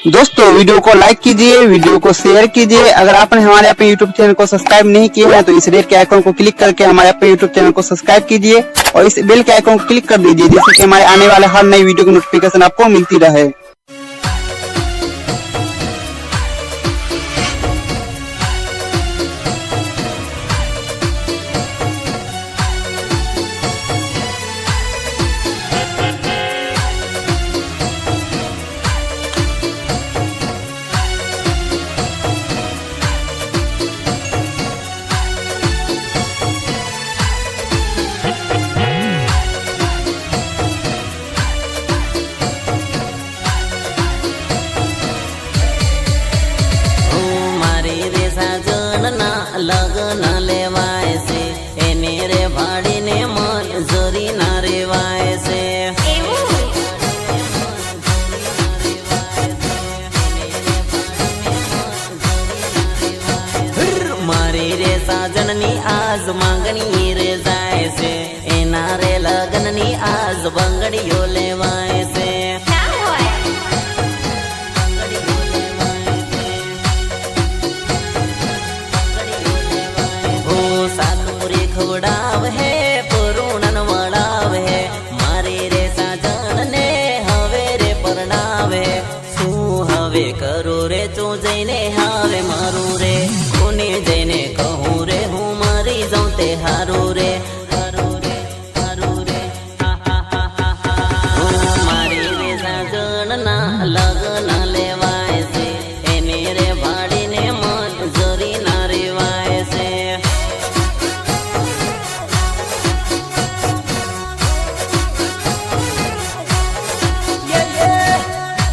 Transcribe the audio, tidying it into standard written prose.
दोस्तों वीडियो को लाइक कीजिए, वीडियो को शेयर कीजिए। अगर आपने हमारे अपने यूट्यूब चैनल को सब्सक्राइब नहीं किया है तो इस रेड के आइकन को क्लिक करके हमारे अपने यूट्यूब चैनल को सब्सक्राइब कीजिए और इस बेल के आइकन को क्लिक कर दीजिए, जिससे कि हमारे आने वाले हर नई वीडियो की नोटिफिकेशन आपको मिलती रहे। लग्न लेवाय से एने रे भाड़ी ने मंजूरी ना रेवाय से मारी रे साजननी आज मांगणी रे जाय से एना रे लग्ननी आज बंगड़ियो लेवाय से खवड़ाव है पुरुणन वड़ाव है मारे रे साजन ने हवे रे परणाव है शू हवे करो रे तू जईने हावे मारू रे कोने जईने कहूं रे हूँ मरी जाऊं ते हारू रे हारू रे हारू रे हा हा हा हा हा मारे रे साजन ना लग्न ले